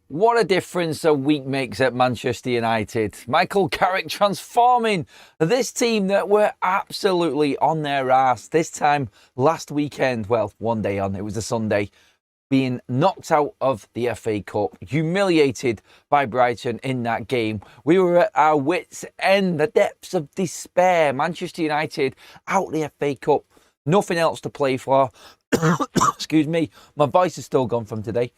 What a difference a week makes at Manchester United. Michael Carrick transforming this team that were absolutely on their arse. This time last weekend, well, one day on, it was a Sunday, being knocked out of the FA Cup, humiliated by Brighton in that game. We were at our wits' end, the depths of despair. Manchester United out the FA Cup, nothing else to play for. Excuse me, my voice is still gone from today.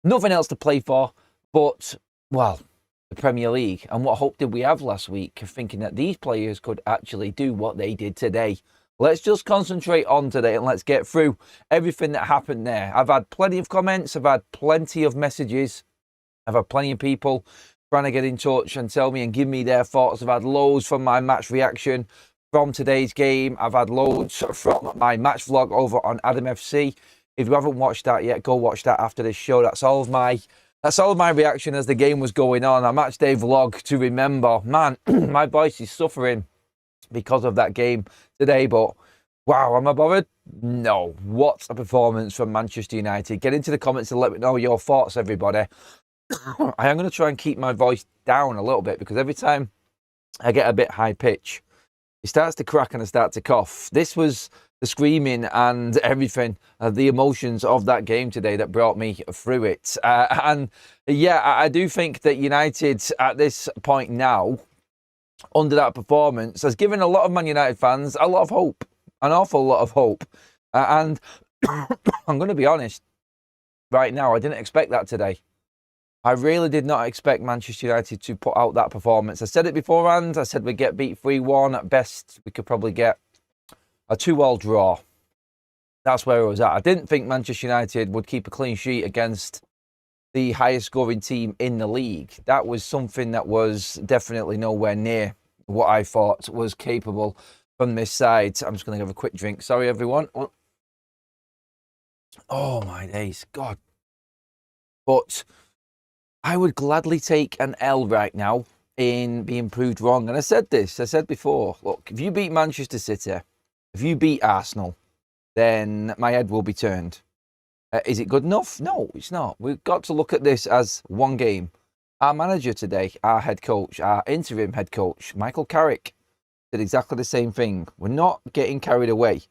Nothing else to play for. But, well, the Premier League. And what hope did we have last week of thinking that these players could actually do what they did today? Let's just concentrate on today and let's get through everything that happened there. I've had plenty of comments. I've had plenty of messages. I've had plenty of people trying to get in touch and tell me and give me their thoughts. I've had loads from my match reaction from today's game. I've had loads from my match vlog over on Adam FC. If you haven't watched that yet, go watch that after this show. That's all of my reaction as the game was going on. A match day vlog to remember. Man, my voice is suffering because of that game today. But wow, am I bothered? No. What a performance from Manchester United. Get into the comments and let me know your thoughts, everybody. I am going to try and keep my voice down a little bit because every time I get a bit high pitch, it starts to crack and I start to cough. This was the screaming and everything, the emotions of that game today that brought me through it. And yeah, I do think that United at this point now, under that performance, has given a lot of Man United fans a lot of hope, an awful lot of hope. And I'm going to be honest, right now, I didn't expect that today. I really did not expect Manchester United to put out that performance. I said it beforehand. I said we'd get beat 3-1. At best, we could probably get a 2-2 draw. That's where I was at. I didn't think Manchester United would keep a clean sheet against the highest scoring team in the league. That was something that was definitely nowhere near what I thought was capable from this side. I'm just going to have a quick drink. Sorry, everyone. Oh, my days. God. But I would gladly take an L right now in being proved wrong. And I said this. I said before, look, if you beat Manchester City, if you beat Arsenal, then my head will be turned. Is it good enough? No, it's not. We've got to look at this as one game. Our manager today, our head coach, our interim head coach, Michael Carrick, did exactly the same thing. We're not getting carried away.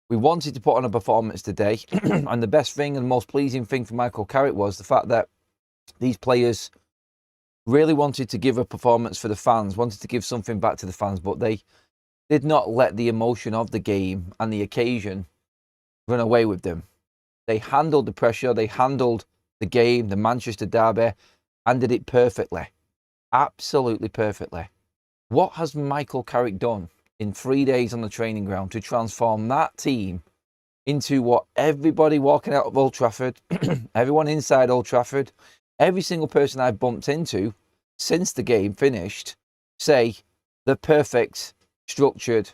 We wanted to put on a performance today. And the best thing and most pleasing thing for Michael Carrick was the fact that these players really wanted to give a performance for the fans, wanted to give something back to the fans, but they did not let the emotion of the game and the occasion run away with them. They handled the pressure, they handled the game, the Manchester derby, and did it perfectly. Absolutely perfectly. What has Michael Carrick done in 3 days on the training ground to transform that team into what everybody walking out of Old Trafford, everyone inside Old Trafford, every single person I've bumped into since the game finished, say the perfect, structured,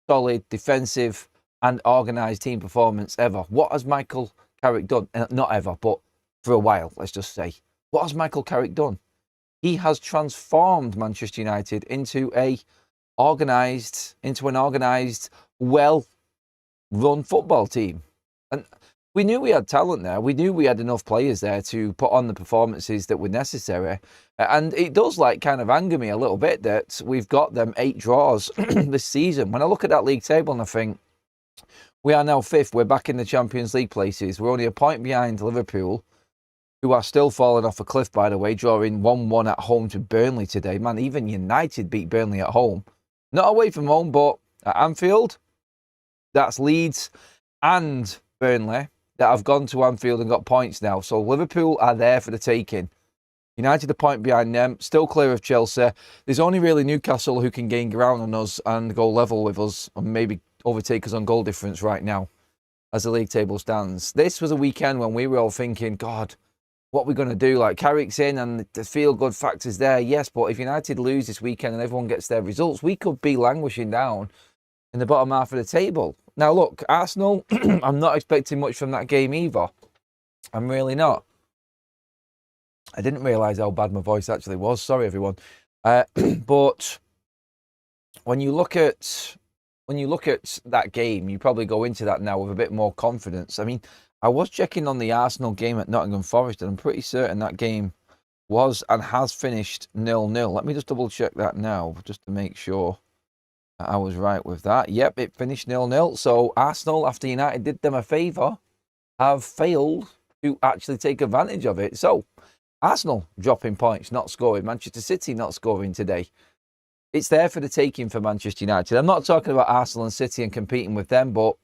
solid, defensive and organised team performance ever. What has Michael Carrick done? Not ever, but for a while, let's just say. What has Michael Carrick done? He has transformed Manchester United into an organised, well-run football team. And we knew we had talent there. We knew we had enough players there to put on the performances that were necessary. And it does kind of anger me a little bit that we've got them 8 draws this season. When I look at that league table and I think, we are now 5th. We're back in the Champions League places. We're only a point behind Liverpool, who are still falling off a cliff, by the way, drawing 1-1 at home to Burnley today. Man, even United beat Burnley at home. Not away from home, but at Anfield. That's Leeds and Burnley that have gone to Anfield and got points now. So Liverpool are there for the taking. United a point behind them, still clear of Chelsea. There's only really Newcastle who can gain ground on us and go level with us and maybe overtake us on goal difference right now as the league table stands. This was a weekend when we were all thinking, God, what are we going to do? Carrick's in and the feel-good factor's there, yes, but if United lose this weekend and everyone gets their results, we could be languishing down in the bottom half of the table. Now, look, Arsenal, I'm not expecting much from that game either. I'm really not. I didn't realise how bad my voice actually was. Sorry, everyone. But when you look at that game, you probably go into that now with a bit more confidence. I mean, I was checking on the Arsenal game at Nottingham Forest, and I'm pretty certain that game was and has finished 0-0. Let me just double check that now, just to make sure that I was right with that. Yep, it finished 0-0. So Arsenal, after United did them a favour, have failed to actually take advantage of it. So Arsenal dropping points, not scoring. Manchester City not scoring today. It's there for the taking for Manchester United. I'm not talking about Arsenal and City and competing with them, but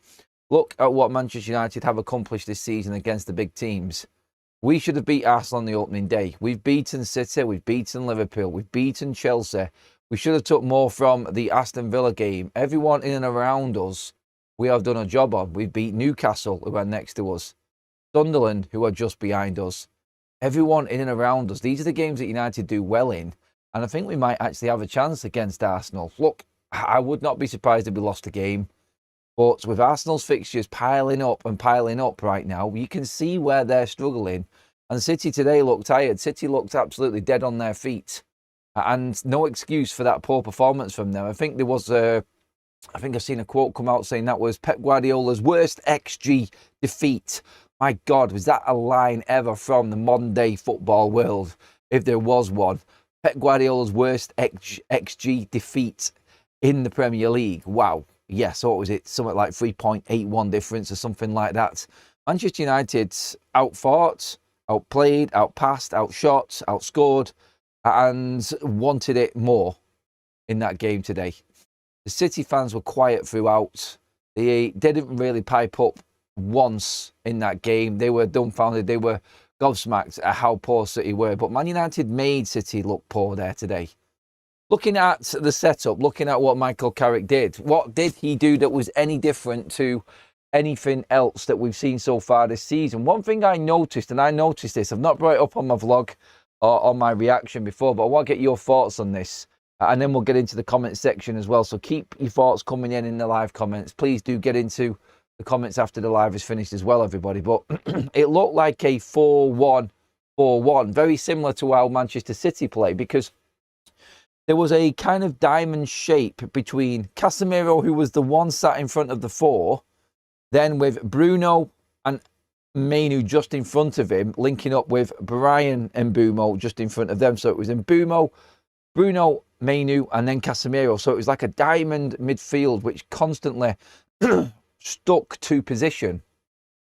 look at what Manchester United have accomplished this season against the big teams. We should have beat Arsenal on the opening day. We've beaten City, we've beaten Liverpool, we've beaten Chelsea. We should have took more from the Aston Villa game. Everyone in and around us, we have done a job on. We've beat Newcastle, who are next to us. Sunderland, who are just behind us. Everyone in and around us. These are the games that United do well in. And I think we might actually have a chance against Arsenal. Look, I would not be surprised if we lost a game. But with Arsenal's fixtures piling up right now, you can see where they're struggling. And City today looked tired. City looked absolutely dead on their feet. And no excuse for that poor performance from them. I think there was I think I've seen a quote come out saying that was Pep Guardiola's worst XG defeat. My God, was that a line ever from the modern day football world, if there was one? Pep Guardiola's worst XG defeat in the Premier League. Wow. Yeah, so what was it? Something like 3.81 difference or something like that. Manchester United outfought, outplayed, outpassed, outshot, outscored, and wanted it more in that game today. The City fans were quiet throughout. They didn't really pipe up once in that game. They were dumbfounded. They were gobsmacked at how poor City were. But Man United made City look poor there today. Looking at the setup, looking at what Michael Carrick did, what did he do that was any different to anything else that we've seen so far this season? One thing I noticed, and I noticed this, I've not brought it up on my vlog or on my reaction before, but I want to get your thoughts on this. And then we'll get into the comment section as well. So keep your thoughts coming in the live comments. Please do get into the comments after the live is finished as well, everybody. But it looked like a 4-1-4-1, very similar to how Manchester City play, because there was a kind of diamond shape between Casemiro, who was the one sat in front of the four, then with Bruno and Mainu just in front of him, linking up with Brian and Mbeumo just in front of them. So it was Mbeumo, Bruno, Mainu, and then Casemiro. So it was like a diamond midfield, which constantly stuck to position.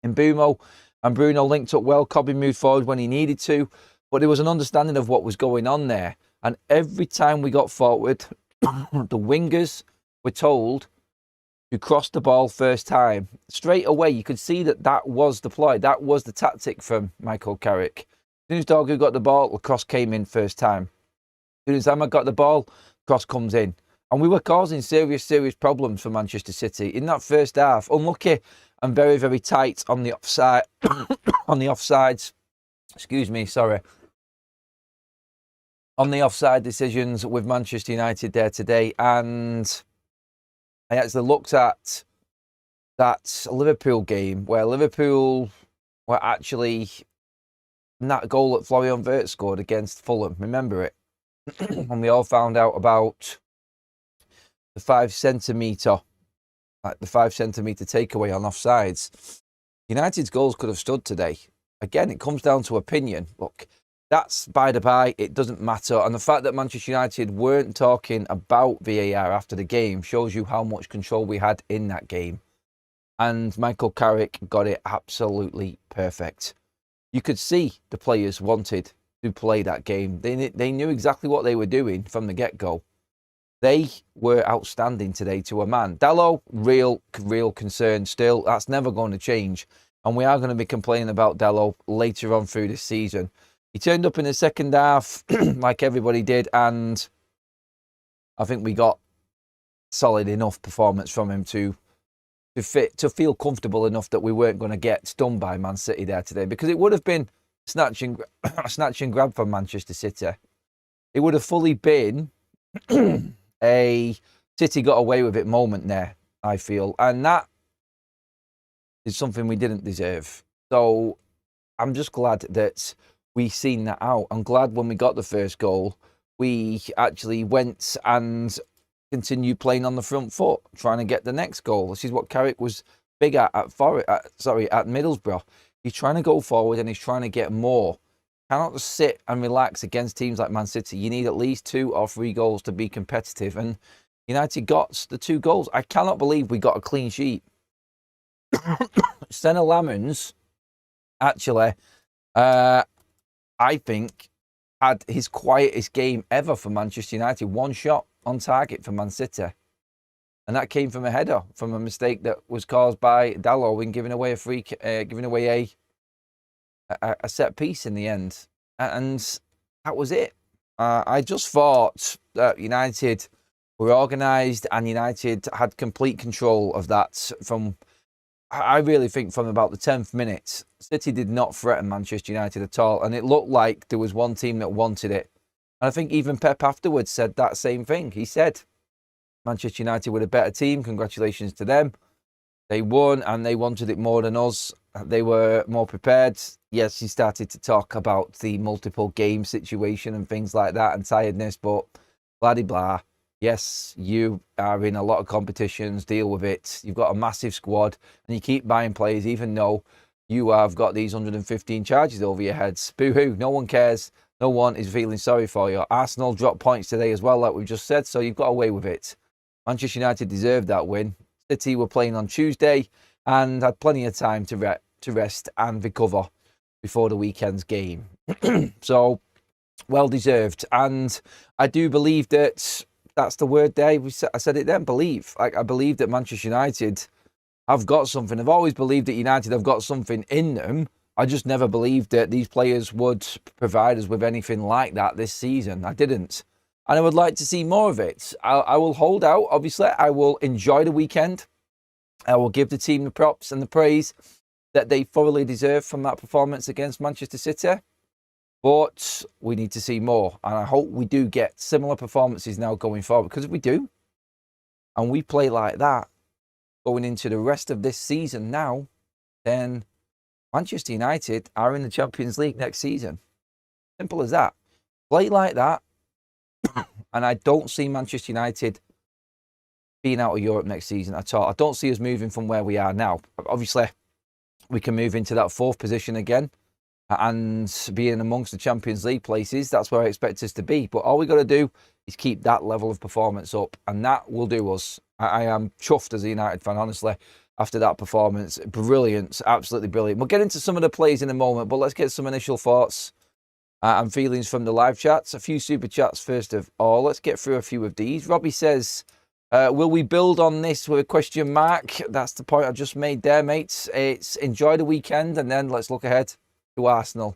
Mbeumo and Bruno linked up well. Kobbie moved forward when he needed to, but there was an understanding of what was going on there. And every time we got forward, the wingers were told to cross the ball first time. Straight away, you could see that that was deployed. That was the tactic from Michael Carrick. As soon as Dorgu got the ball, the cross came in first time. As soon as Emma got the ball, cross comes in. And we were causing serious problems for Manchester City in that first half. Unlucky and very, very tight on the offside, on the offsides. Excuse me, sorry. On the offside decisions with Manchester United there today. And I actually looked at that Liverpool game where Liverpool were actually in that goal that Florian Wirtz scored against Fulham. Remember it? And we all found out about the 5 centimetre, like the 5 centimetre takeaway on offsides. United's goals could have stood today. Again, it comes down to opinion. Look, that's by the by, it doesn't matter. And the fact that Manchester United weren't talking about VAR after the game shows you how much control we had in that game. And Michael Carrick got it absolutely perfect. You could see the players wanted to play that game. They knew exactly what they were doing from the get-go. They were outstanding today to a man. Dalot, real concern still. That's never going to change. And we are going to be complaining about Dalot later on through this season. He turned up in the second half like everybody did, and I think we got solid enough performance from him to feel comfortable enough that we weren't going to get stung by Man City there today, because it would have been snatch and grab from Manchester City. It would have fully been a City got away with it moment there, I feel. And that is something we didn't deserve. So I'm just glad that we seen that out. I'm glad when we got the first goal, we actually went and continued playing on the front foot, trying to get the next goal. This is what Carrick was big at Middlesbrough. He's trying to go forward and he's trying to get more. Cannot just sit and relax against teams like Man City. You need at least 2 or 3 goals to be competitive. And United got the 2 goals. I cannot believe we got a clean sheet. Senna Lamens, actually, I think, had his quietest game ever for Manchester United. 1 shot on target for Man City. And that came from a header, from a mistake that was caused by Dalot in giving away a set piece in the end. And that was it. I just thought that United were organised and United had complete control of that from, I really think, from about the 10th minute. City did not threaten Manchester United at all. And it looked like there was one team that wanted it. And I think even Pep afterwards said that same thing. He said, Manchester United were a better team. Congratulations to them. They won and they wanted it more than us. They were more prepared. Yes, he started to talk about the multiple game situation and things like that and tiredness, but blah-de-blah. Yes, you are in a lot of competitions. Deal with it. You've got a massive squad and you keep buying players even though you have got these 115 charges over your heads. Boo-hoo. No one cares. No one is feeling sorry for you. Arsenal dropped points today as well, like we've just said, so you've got away with it. Manchester United deserved that win. City were playing on Tuesday and had plenty of time to rest and recover before the weekend's game. So, well deserved. And I do believe that that's the word there. I said it then, believe. Like, I believe that Manchester United have got something. I've always believed that United have got something in them. I just never believed that these players would provide us with anything like that this season. I didn't. And I would like to see more of it. I will hold out, obviously. I will enjoy the weekend. I will give the team the props and the praise that they thoroughly deserve from that performance against Manchester City. But we need to see more. And I hope we do get similar performances now going forward. Because if we do, and we play like that going into the rest of this season now, then Manchester United are in the Champions League next season. Simple as that. Play like that. And I don't see Manchester United being out of Europe next season at all. I don't see us moving from where we are now. Obviously, we can move into that 4th position again and being amongst the Champions League places. That's where I expect us to be. But all we got to do is keep that level of performance up, and that will do us. I am chuffed as a United fan, honestly, after that performance. Brilliant, absolutely brilliant. We'll get into some of the plays in a moment, but let's get some initial thoughts and feelings from the live chats. A few super chats first of all. Let's get through a few of these. Robbie says, will we build on this with a question mark? That's the point I just made there, mates. It's enjoy the weekend and then let's look ahead to Arsenal.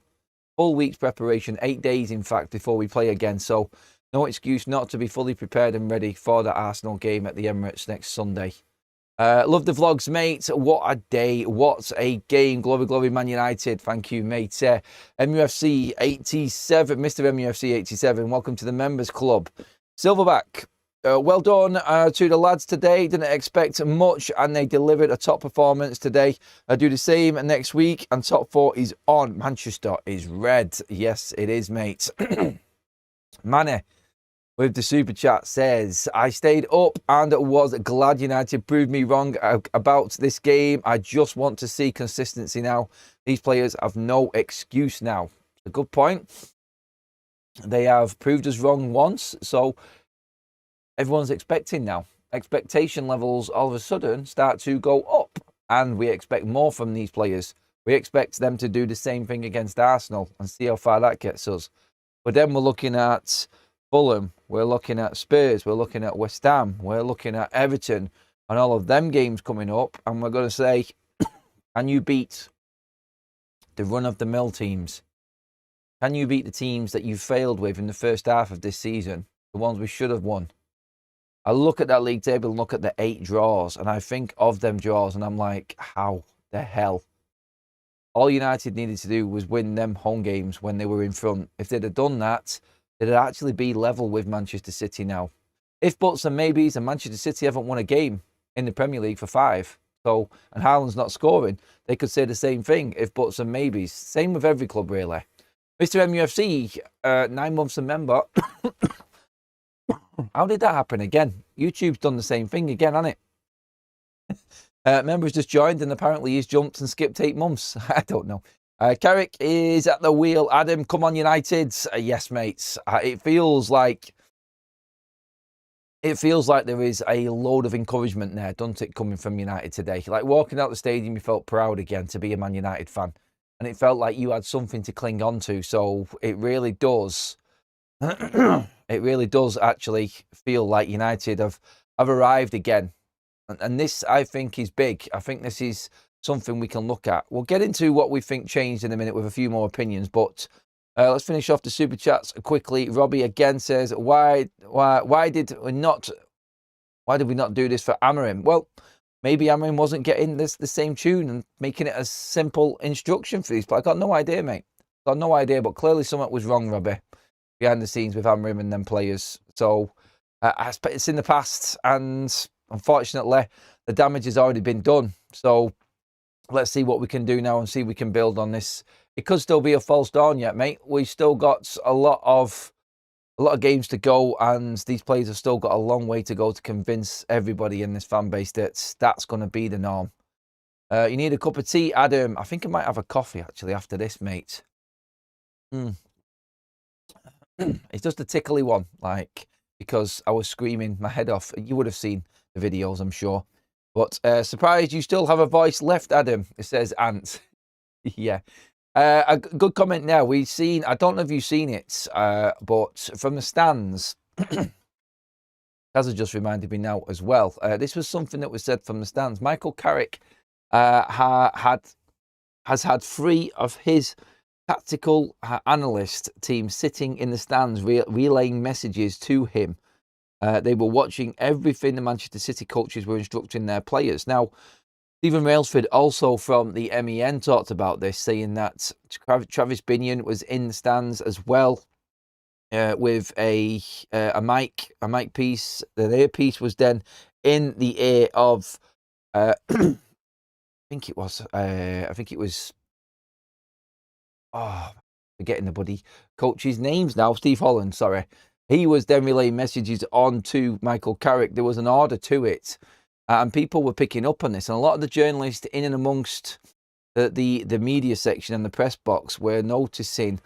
Full week's preparation, 8 days in fact, before we play again. So no excuse not to be fully prepared and ready for the Arsenal game at the Emirates next Sunday. Love the vlogs, mate. What a day. What a game. Glory, glory, Man United. Thank you, mate. MUFC 87, Mr. MUFC 87, welcome to the members club. Silverback, well done to the lads today. Didn't expect much and they delivered a top performance today. Do the same next week and top 4 is on. Manchester is red. Yes, it is, mate. Manny with the super chat says, I stayed up and was glad United proved me wrong about this game. I just want to see consistency now. These players have no excuse now. A good point. They have proved us wrong once, so everyone's expecting now. Expectation levels all of a sudden start to go up, and we expect more from these players. We expect them to do the same thing against Arsenal and see how far that gets us. But then we're looking at Fulham, we're looking at Spurs, we're looking at West Ham, we're looking at Everton and all of them games coming up, and we're going to say, can you beat the run-of-the-mill teams? Can you beat the teams that you failed with in the first half of this season, the ones we should have won? I look at that league table and look at the 8 draws, and I think of them draws, and I'm like, how the hell? All United needed to do was win them home games when they were in front. If they'd have done that, they'd actually be level with Manchester City now. If buts and maybes, and Manchester City haven't won a game in the Premier League for 5, so, and Haaland's not scoring, they could say the same thing if buts and maybes. Same with every club, really. Mr. MUFC, 9 months a member. How did that happen again? YouTube's done the same thing again, hasn't it? Members just joined and apparently he's jumped and skipped 8 months. I don't know. Carrick is at the wheel. Adam, come on, United. Yes, mates. It feels like there is a load of encouragement there, doesn't it, coming from United today? Like walking out the stadium, you felt proud again to be a Man United fan. And it felt like you had something to cling on to. So it really does. It really does actually feel like United have arrived again. And this, I think, is big. I think this is something we can look at. We'll get into what we think changed in a minute with a few more opinions. But let's finish off the super chats quickly. Robbie again says, why did we not do this for Amorim? Well, maybe Amorim wasn't getting the same tune and making it a simple instruction for these. But I got no idea, mate. Got no idea. But clearly something was wrong, Robbie, behind the scenes with Amorim and them players. So it's in the past, and unfortunately, the damage has already been done. So let's see what we can do now and see if we can build on this. It could still be a false dawn yet, mate. We've still got a lot of games to go, and these players have still got a long way to go to convince everybody in this fan base that that's going to be the norm. You need a cup of tea, Adam. I think I might have a coffee actually after this, mate. It's just a tickly one, like, because I was screaming my head off. You would have seen the videos, I'm sure. But surprised you still have a voice left, Adam. It says Ant. Yeah. A good comment now. We've seen, I don't know if you've seen it, but from the stands, Kaz has just reminded me now as well. This was something that was said from the stands. Michael Carrick has had 3 of his tactical analyst team sitting in the stands relaying messages to him. They were watching everything the Manchester City coaches were instructing their players. Now, Stephen Railsford also from the MEN talked about this, saying that Travis Binion was in the stands as well with a mic piece. The earpiece was then in the ear of I think it was forgetting the buddy coach's names now. Steve Holland, sorry. He was then relaying messages on to Michael Carrick. There was an order to it. And people were picking up on this. And a lot of the journalists in and amongst the media section and the press box were noticing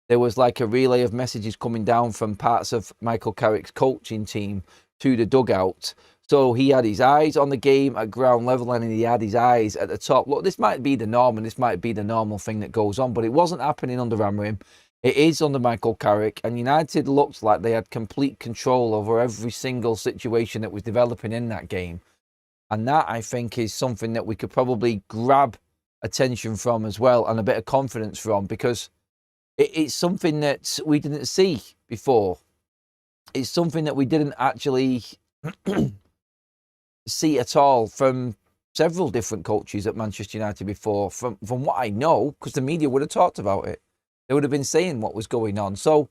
there was like a relay of messages coming down from parts of Michael Carrick's coaching team to the dugout. So he had his eyes on the game at ground level and he had his eyes at the top. Look, this might be the norm and this might be the normal thing that goes on, but it wasn't happening under Amorim. It is under Michael Carrick, and United looked like they had complete control over every single situation that was developing in that game. And that, I think, is something that we could probably grab attention from as well and a bit of confidence from, because it's something that we didn't see before. It's something that we didn't actually see at all from several different coaches at Manchester United before. From what I know, because the media would have talked about it. They would have been saying what was going on. So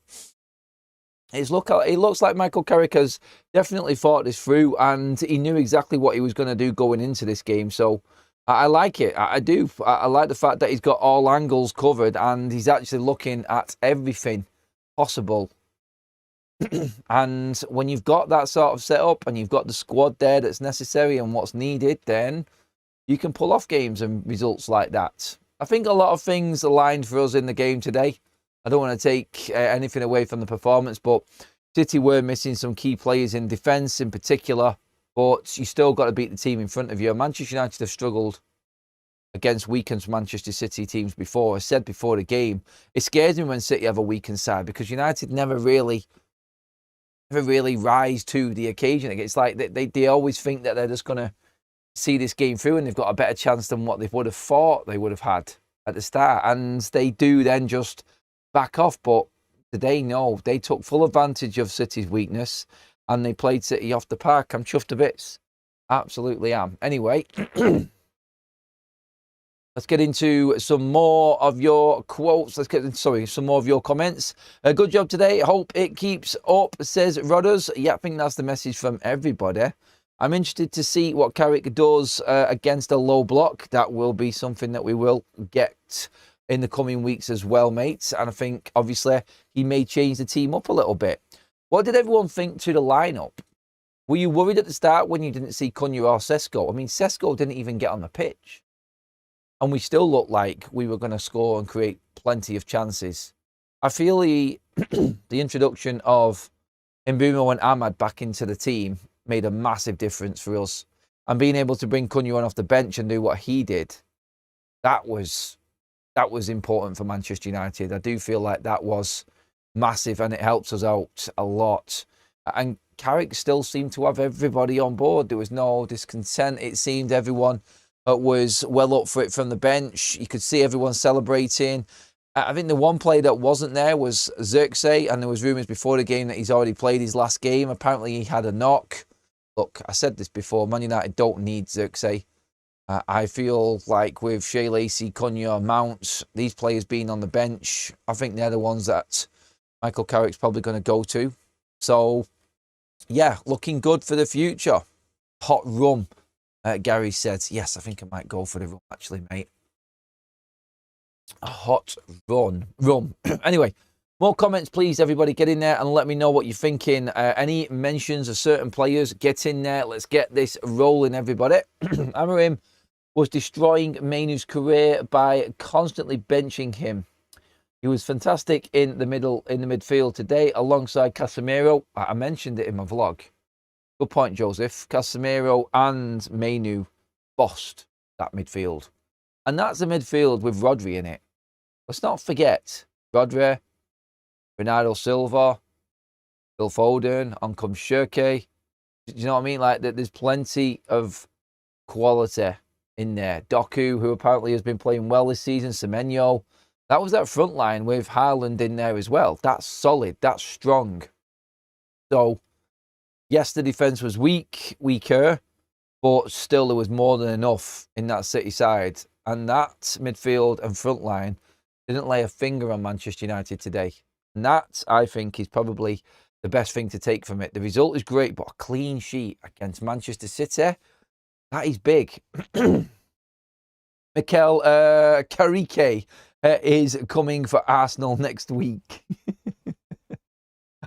it looks like Michael Carrick has definitely thought this through, and he knew exactly what he was going to do going into this game. So I like it. I do. I like the fact that he's got all angles covered and he's actually looking at everything possible. And when you've got that sort of setup and you've got the squad there that's necessary and what's needed, then you can pull off games and results like that. I think a lot of things aligned for us in the game today. I don't want to take anything away from the performance, but City were missing some key players in defence in particular, but you still got to beat the team in front of you. Manchester United have struggled against weakened Manchester City teams before. I said before the game, it scares me when City have a weakened side, because United never really rise to the occasion. It's like they always think that they're just going to see this game through and they've got a better chance than what they would have thought they would have had at the start. And they do then just back off. But today, no, they took full advantage of City's weakness and they played City off the park. I'm chuffed to bits. Absolutely am. Anyway, let's get into some more of your quotes. Some more of your comments. Good job today. Hope it keeps up, says Rodders. Yeah, I think that's the message from everybody. I'm interested to see what Carrick does against a low block. That will be something that we will get in the coming weeks as well, mates. And I think, obviously, he may change the team up a little bit. What did everyone think to the lineup? Were you worried at the start when you didn't see Cunha or Sesko? I mean, Sesko didn't even get on the pitch. And we still looked like we were going to score and create plenty of chances. I feel the introduction of Mbeumo and Ahmad back into the team made a massive difference for us. And being able to bring Cunha on off the bench and do what he did, that was important for Manchester United. I do feel like that was massive and it helps us out a lot. And Carrick still seemed to have everybody on board. There was no discontent. It seemed everyone was well up for it from the bench. You could see everyone celebrating. I think the one player that wasn't there was Xerxes, and there was rumours before the game that he's already played his last game. Apparently he had a knock. Look, I said this before, Man United don't need Xerxes. I feel like with Shea Lacey, Cunha, Mount, these players being on the bench, I think they're the ones that Michael Carrick's probably going to go to. So, yeah, looking good for the future. Hot rum, Gary said. Yes, I think I might go for the rum, actually, mate. A hot rum. Anyway, more comments, please, everybody. Get in there and let me know what you're thinking. Any mentions of certain players, get in there. Let's get this rolling, everybody. Amorim was destroying Mainoo's career by constantly benching him. He was fantastic in the midfield today alongside Casemiro. I mentioned it in my vlog. Good point, Joseph. Casemiro and Mainoo bossed that midfield. And that's a midfield with Rodri in it. Let's not forget Rodri, Bernardo Silva, Phil Foden, on comes Shirky. Do you know what I mean? Like, there's plenty of quality in there. Doku, who apparently has been playing well this season, Semenyo. That was that front line with Haaland in there as well. That's solid. That's strong. So, yes, the defence was weaker, but still there was more than enough in that City side. And that midfield and front line didn't lay a finger on Manchester United today. And that, I think, is probably the best thing to take from it. The result is great, but a clean sheet against Manchester City, that is big. Michael Carrick is coming for Arsenal next week.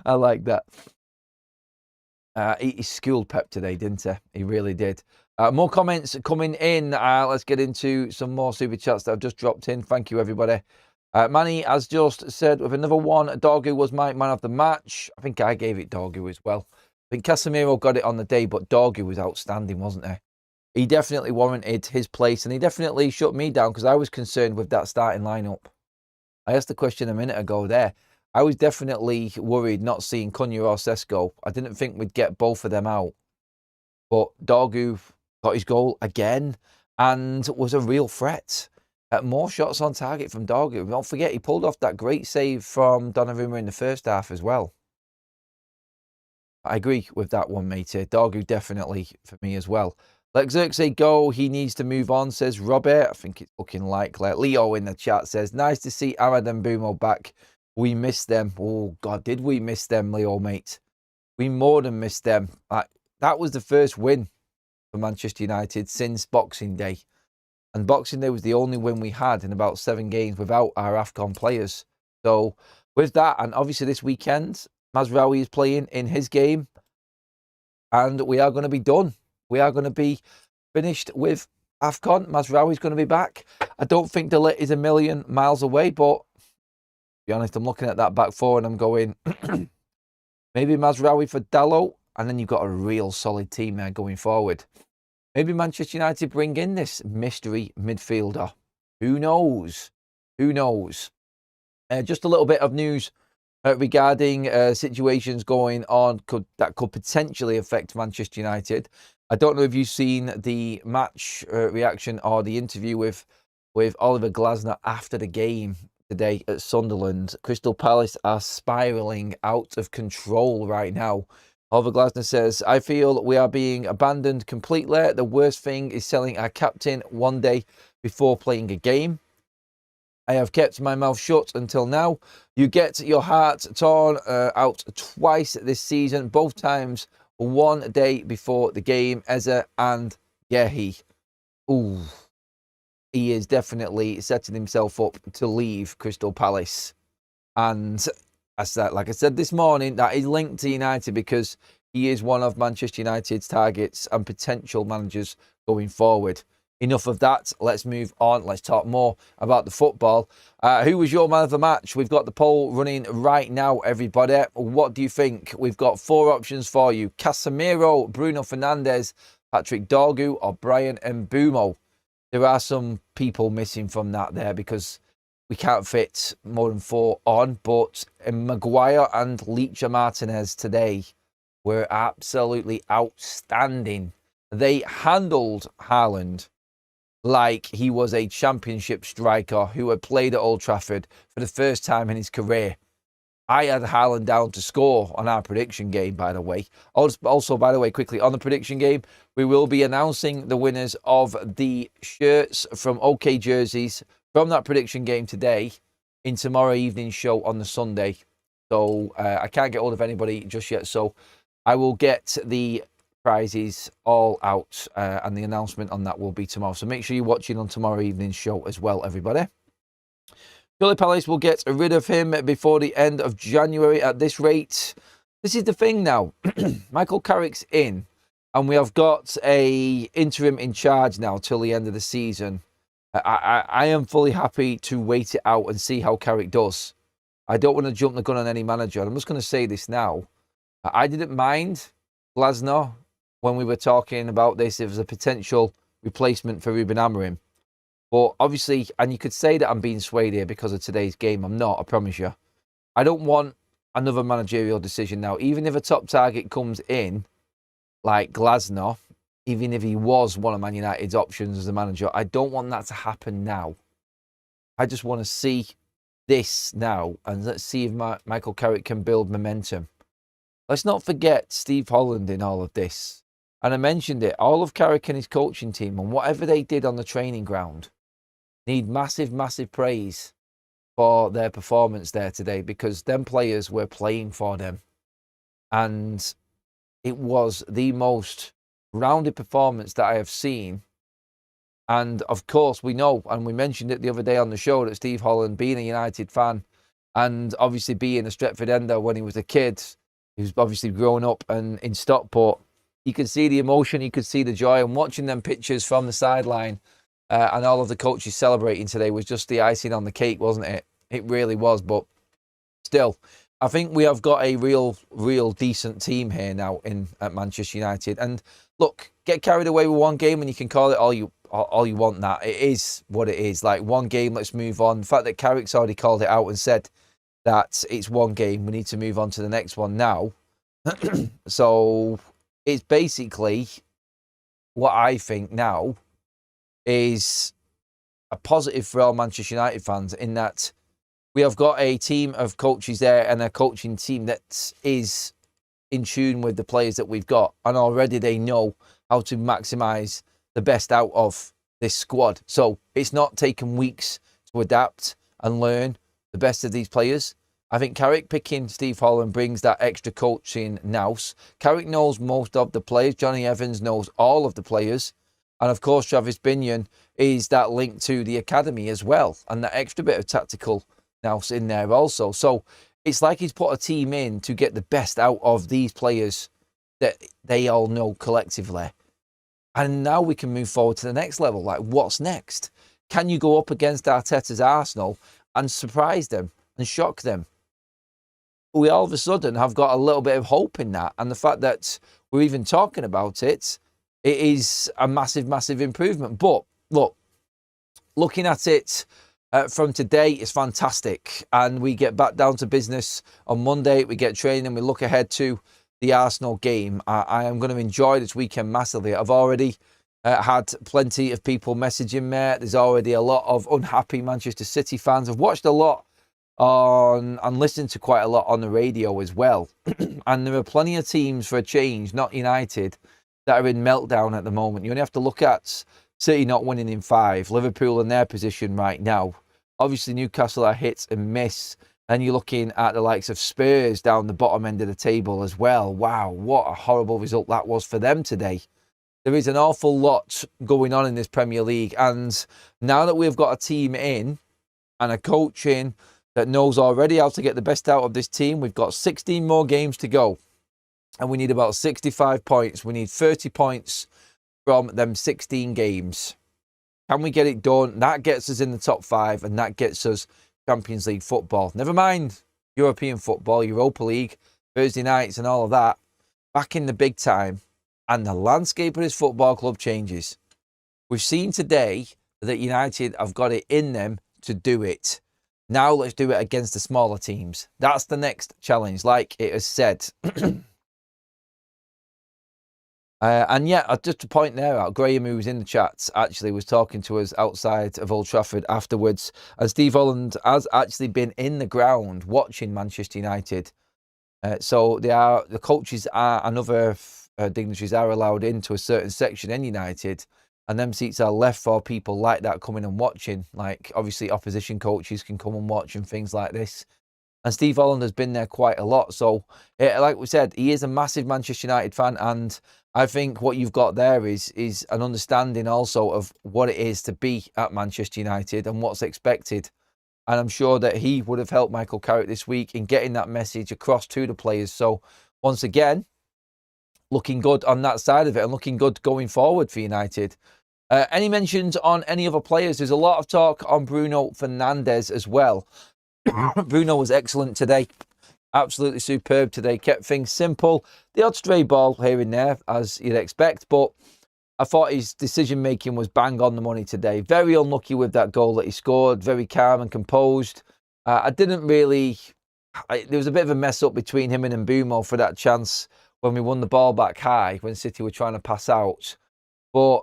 I like that. He schooled Pep today, didn't he? He really did. More comments coming in. Let's get into some more super chats that I've just dropped in. Thank you, everybody. Manny has just said with another one, Dorgu was my man of the match. I think I gave it Dorgu as well. I think Casemiro got it on the day, but Dorgu was outstanding, wasn't he? He definitely warranted his place, and he definitely shut me down because I was concerned with that starting lineup. I asked the question a minute ago there. I was definitely worried not seeing Cunha or Sesko. I didn't think we'd get both of them out. But Dorgu got his goal again and was a real threat. More shots on target from Dorgu. Don't forget, he pulled off that great save from Donnarumma in the first half as well. I agree with that one, matey. Dorgu definitely for me as well. Let Xerxes go. He needs to move on, says Robert. I think it's looking likely. Leo in the chat says, nice to see Ahmad and Mbeumo back. We missed them. Oh, God, did we miss them, Leo, mate? We more than missed them. That was the first win for Manchester United since Boxing Day. And Boxing Day was the only win we had in about 7 games without our AFCON players. So, with that, and obviously this weekend, Mazraoui is playing in his game. And we are going to be done. We are going to be finished with AFCON. Mazraoui is going to be back. I don't think Delete is a million miles away, but to be honest, I'm looking at that back four and I'm going, maybe Mazraoui for Dalot, and then you've got a real solid team there going forward. Maybe Manchester United bring in this mystery midfielder. Who knows? Who knows? Just a little bit of news regarding situations going on that could potentially affect Manchester United. I don't know if you've seen the match reaction or the interview with Oliver Glasner after the game today at Sunderland. Crystal Palace are spiralling out of control right now. Oliver Glasner says, I feel we are being abandoned completely. The worst thing is selling our captain one day before playing a game. I have kept my mouth shut until now. You get your heart torn out twice this season, both times one day before the game. Eze and Gehi. Ooh, he is definitely setting himself up to leave Crystal Palace. And like I said this morning, that is linked to United because he is one of Manchester United's targets and potential managers going forward. Enough of that. Let's move on. Let's talk more about the football. Who was your man of the match? We've got the poll running right now, everybody. What do you think? We've got 4 options for you. Casemiro, Bruno Fernandes, Patrick Dorgu, or Brian Mbeumo. There are some people missing from that there because we can't fit more than 4 on. But Maguire and Licha Martinez today were absolutely outstanding. They handled Haaland like he was a championship striker who had played at Old Trafford for the first time in his career. I had Haaland down to score on our prediction game, by the way. Also, by the way, quickly, on the prediction game, we will be announcing the winners of the shirts from OK Jerseys from that prediction game today in tomorrow evening's show on the Sunday. So I can't get hold of anybody just yet. So I will get the prizes all out and the announcement on that will be tomorrow. So make sure you're watching on tomorrow evening's show as well, everybody. Crystal Palace will get rid of him before the end of January at this rate. This is the thing now. Michael Carrick's in and we have got a interim in charge now till the end of the season. I am fully happy to wait it out and see how Carrick does. I don't want to jump the gun on any manager. I'm just going to say this now. I didn't mind Glasner when we were talking about this. It was a potential replacement for Ruben Amorim. But obviously, and you could say that I'm being swayed here because of today's game. I'm not, I promise you. I don't want another managerial decision now. Even if a top target comes in, like Glasner, even if he was one of Man United's options as a manager, I don't want that to happen now. I just want to see this now, and let's see if Michael Carrick can build momentum. Let's not forget Steve Holland in all of this. And I mentioned it, all of Carrick and his coaching team and whatever they did on the training ground need massive, massive praise for their performance there today because them players were playing for them. And it was the most rounded performance that I have seen. And of course, we know, and we mentioned it the other day on the show, that Steve Holland, being a United fan and obviously being a Stretford Ender when he was a kid, he was obviously growing up and in Stockport, you could see the emotion, you could see the joy, and watching them pictures from the sideline and all of the coaches celebrating today was just the icing on the cake, wasn't it? It really was, but still, I think we have got a real decent team here now at Manchester United. And look, get carried away with one game and you can call it all you want that. It is what it is. Like, one game, let's move on. The fact that Carrick's already called it out and said that it's one game, we need to move on to the next one now. So it's basically what I think now is a positive for all Manchester United fans in that we have got a team of coaches there and a coaching team that is in tune with the players that we've got. And already they know how to maximise the best out of this squad. So it's not taken weeks to adapt and learn the best of these players. I think Carrick picking Steve Holland brings that extra coaching nous. Carrick knows most of the players. Johnny Evans knows all of the players. And of course, Travis Binion is that link to the academy as well. And that extra bit of tactical nous in there also. So it's like he's put a team in to get the best out of these players that they all know collectively. And now we can move forward to the next level. Like, what's next? Can you go up against Arteta's Arsenal and surprise them and shock them? We all of a sudden have got a little bit of hope in that. And the fact that we're even talking about it, it is a massive, massive improvement. But look, looking at it from today is fantastic. And we get back down to business on Monday. We get training and we look ahead to the Arsenal game. I am going to enjoy this weekend massively. I've already had plenty of people messaging me. There's already a lot of unhappy Manchester City fans. I've watched a lot and listened to quite a lot on the radio as well. And there are plenty of teams for a change, not United, that are in meltdown at the moment. You only have to look at City not winning in 5, Liverpool in their position right now. Obviously, Newcastle are hit and miss. And you're looking at the likes of Spurs down the bottom end of the table as well. Wow, what a horrible result that was for them today. There is an awful lot going on in this Premier League. And now that we've got a team in and a coach in that knows already how to get the best out of this team, we've got 16 more games to go. and we need about 65 points. We need 30 points from them 16 games. Can we get it done? That gets us in the top 5, and that gets us Champions League football. Never mind European football, Europa League, Thursday nights and all of that. Back in the big time, and the landscape of this football club changes. We've seen today that United have got it in them to do it. Now let's do it against the smaller teams. That's the next challenge, like it has said. And yeah, just to point there out, Graham, who was in the chat, actually was talking to us outside of Old Trafford afterwards. And Steve Holland has actually been in the ground watching Manchester United. So the coaches are, and other dignitaries are allowed into a certain section in United. And them seats are left for people like that coming and watching. Like, obviously, opposition coaches can come and watch and things like this. And Steve Holland has been there quite a lot. So, like we said, he is a massive Manchester United fan. And I think what you've got there is an understanding also of what it is to be at Manchester United and what's expected. And I'm sure that he would have helped Michael Carrick this week in getting that message across to the players. So, once again, looking good on that side of it and looking good going forward for United. Any mentions on any other players? There's a lot of talk on Bruno Fernandes as well. Bruno was excellent today. Absolutely superb today. Kept things simple. The odd stray ball here and there, as you'd expect. But I thought his decision-making was bang on the money today. Very unlucky with that goal that he scored. Very calm and composed. I didn't really... there was a bit of a mess-up between him and Mbumo for that chance when we won the ball back high, when City were trying to pass out. But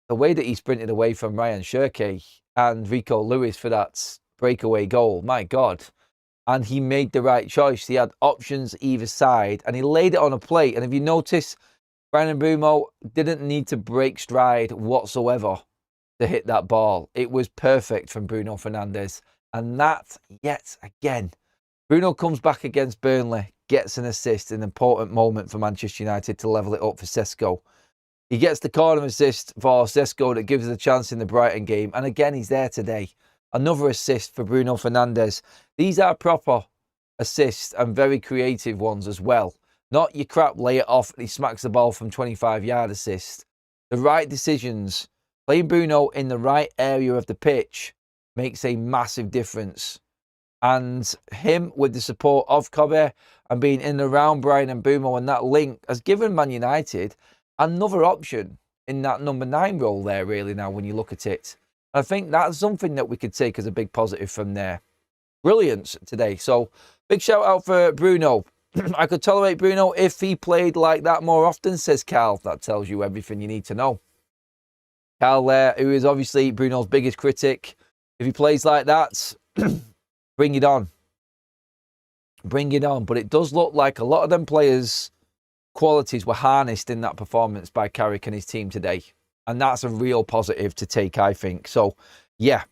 the way that he sprinted away from Ryan Cherki and Rico Lewis for that breakaway goal, my God. And he made the right choice. He had options either side, and he laid it on a plate. And if you notice, Bryan Mbeumo didn't need to break stride whatsoever to hit that ball. It was perfect from Bruno Fernandes. And that, yet again, Bruno comes back against Burnley, gets an assist, an important moment for Manchester United to level it up for Sesko. He gets the corner assist for Sesko that gives us a chance in the Brighton game. And again, he's there today. Another assist for Bruno Fernandes. These are proper assists and very creative ones as well. Not your crap lay it off and he smacks the ball from 25-yard assist. The right decisions, playing Bruno in the right area of the pitch makes a massive difference. And him with the support of Kobe and being in and around Bryan Mbeumo and that link has given Man United another option in that number 9 role there really now when you look at it. I think that's something that we could take as a big positive from there. Brilliance today. So, big shout out for Bruno. I could tolerate Bruno if he played like that more often, says Carl. That tells you everything you need to know. Carl there, who is obviously Bruno's biggest critic. If he plays like that, bring it on. Bring it on. But it does look like a lot of them players' qualities were harnessed in that performance by Carrick and his team today. And that's a real positive to take, I think. So, yeah.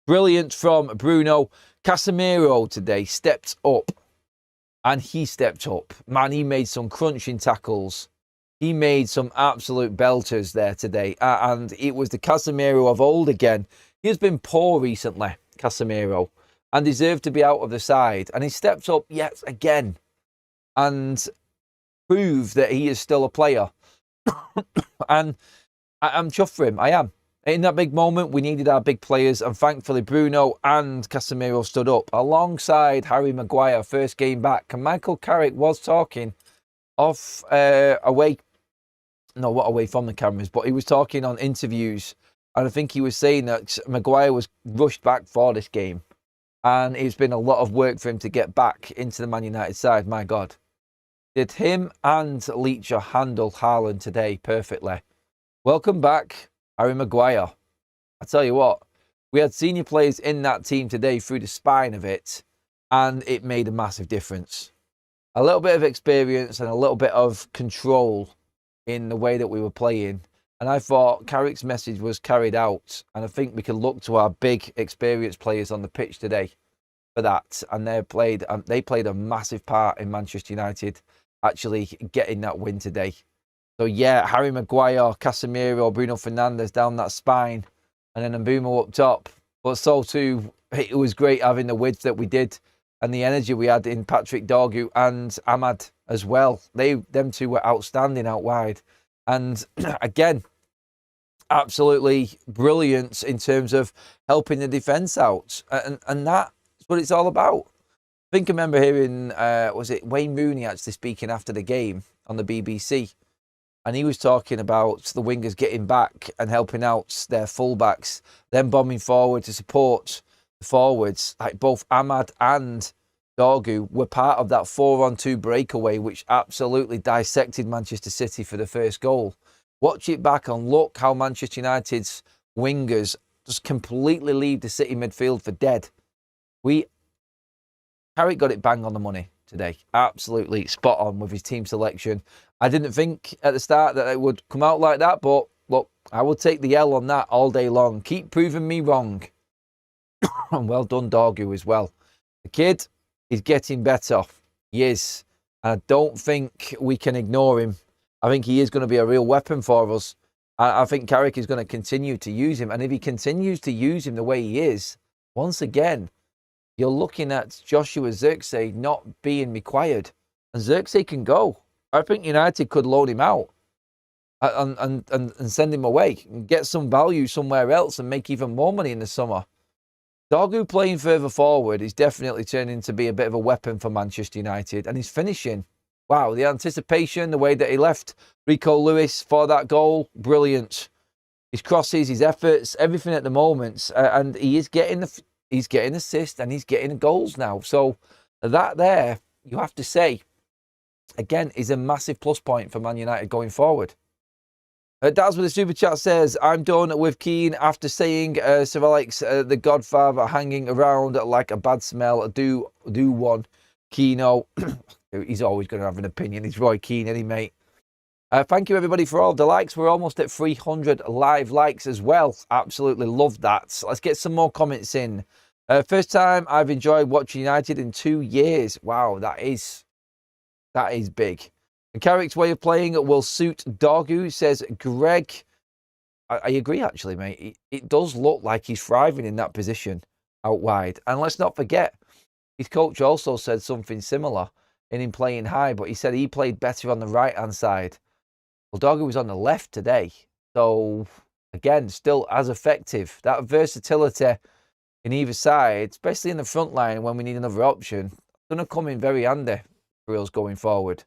Brilliant from Bruno. Casemiro today stepped up. And he stepped up. Man, he made some crunching tackles. He made some absolute belters there today. And it was the Casemiro of old again. He has been poor recently, Casemiro. And deserved to be out of the side. And he stepped up yet again. And proved that he is still a player. And I'm chuffed for him. I am. In that big moment, we needed our big players, and thankfully Bruno and Casemiro stood up alongside Harry Maguire, first game back. And Michael Carrick was talking off away from the cameras, but he was talking on interviews, and I think he was saying that Maguire was rushed back for this game, and it's been a lot of work for him to get back into the Man United side. My God, did him and Leacher handle Haaland today perfectly? Welcome back, Harry Maguire. I tell you what, we had senior players in that team today through the spine of it, and it made a massive difference. A little bit of experience and a little bit of control in the way that we were playing. And I thought Carrick's message was carried out. And I think we can look to our big experienced players on the pitch today for that. And they played a massive part in Manchester United actually getting that win today. So yeah, Harry Maguire, Casemiro, Bruno Fernandes down that spine, and then Mbeumo up top. But so too, it was great having the width that we did and the energy we had in Patrick Dorgu and Ahmad as well. Them two were outstanding out wide. And again, absolutely brilliant in terms of helping the defence out. And that's what it's all about. I think I remember hearing, was it Wayne Rooney actually speaking after the game on the BBC? And he was talking about the wingers getting back and helping out their fullbacks, then bombing forward to support the forwards. Like both Ahmad and Dorgu were part of that 4-on-2 breakaway, which absolutely dissected Manchester City for the first goal. Watch it back and look how Manchester United's wingers just completely leave the City midfield for dead. Carrick got it bang on the money today. Absolutely spot on with his team selection. I didn't think at the start that it would come out like that, but look, I will take the L on that all day long. Keep proving me wrong. And well done, Dorgu, as well. The kid is getting better. He is. And I don't think we can ignore him. I think he is going to be a real weapon for us. I think Carrick is going to continue to use him. And if he continues to use him the way he is, once again, you're looking at Joshua Zirkzee not being required. And Zirkzee can go. I think United could loan him out and send him away and get some value somewhere else and make even more money in the summer. Dorgu playing further forward is definitely turning to be a bit of a weapon for Manchester United. And his finishing, wow, the anticipation, the way that he left Rico Lewis for that goal, brilliant. His crosses, his efforts, everything at the moment. And he is getting he's getting assists and he's getting goals now. So that there, you have to say, again, is a massive plus point for Man United going forward. Daz with the super chat says, I'm done with Keane after saying Sir Alex, the Godfather, hanging around like a bad smell. Do one. Keano. He's always going to have an opinion. He's Roy Keane, isn't he, mate? Thank you, everybody, for all the likes. We're almost at 300 live likes as well. Absolutely love that. Let's get some more comments in. First time I've enjoyed watching United in 2 years. Wow, that is big. And Carrick's way of playing will suit Dorgu, says Greg. I agree, actually, mate. It does look like he's thriving in that position out wide. And let's not forget, his coach also said something similar in him playing high, but he said he played better on the right-hand side. Well, Dorgu was on the left today. So, again, still as effective. That versatility in either side, especially in the front line when we need another option, going to come in very handy for us going forward.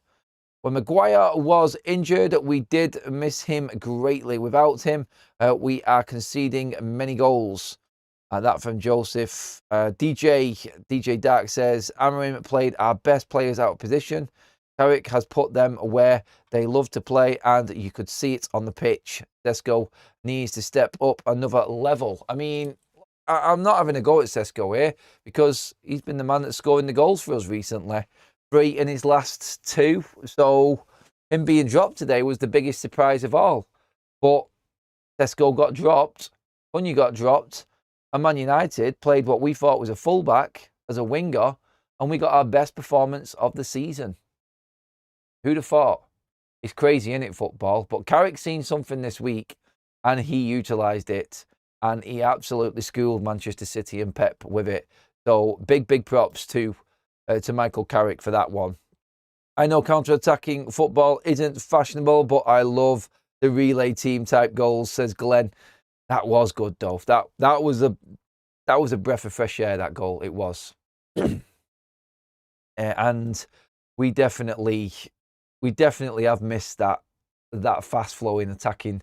When Maguire was injured, we did miss him greatly. Without him, we are conceding many goals. That from Joseph. DJ Dark says, Amorim played our best players out of position. Carrick has put them where they love to play, and you could see it on the pitch. Sesko needs to step up another level. I mean, I'm not having a go at Sesko here because he's been the man that's scoring the goals for us recently. 3 in his last 2. So him being dropped today was the biggest surprise of all. But Sesko got dropped, Cunha got dropped, and Man United played what we thought was a fullback as a winger, and we got our best performance of the season. Who'd have thought? It's crazy, isn't it, football? But Carrick's seen something this week, and he utilised it, and he absolutely schooled Manchester City and Pep with it. So big props to Michael Carrick for that one. I know counter-attacking football isn't fashionable, but I love the relay team type goals, says Glenn. That was good, though. That was a breath of fresh air, that goal. It was. And we definitely have missed that fast-flowing, attacking,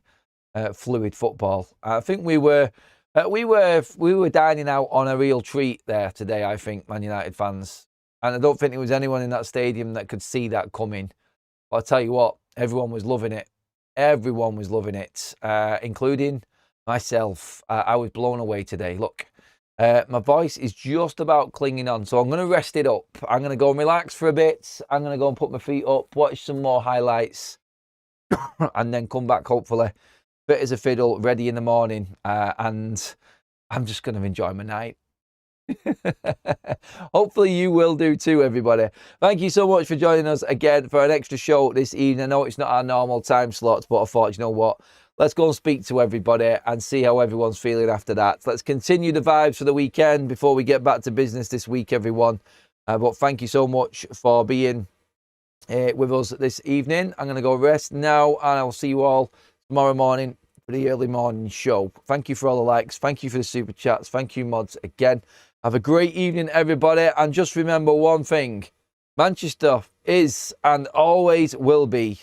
fluid football. I think we were dining out on a real treat there today, I think, Man United fans. And I don't think there was anyone in that stadium that could see that coming. But I'll tell you what, everyone was loving it. Everyone was loving it, including myself. I was blown away today. Look, my voice is just about clinging on, so I'm going to rest it up. I'm going to go and relax for a bit. I'm going to go and put my feet up, watch some more highlights, and then come back, hopefully, fit as a fiddle, ready in the morning. And I'm just going to enjoy my night. Hopefully you will do too, everybody. Thank you so much for joining us again for an extra show this evening. I know it's not our normal time slots, but I thought, you know what, let's go and speak to everybody and see how everyone's feeling after that. Let's continue the vibes for the weekend before we get back to business this week, everyone. But thank you so much for being with us this evening. I'm going to go rest now, and I'll see you all tomorrow morning for the early morning show. Thank you for all the likes. Thank you for the super chats. Thank you, mods, again. Have a great evening, everybody. And just remember one thing. Manchester is and always will be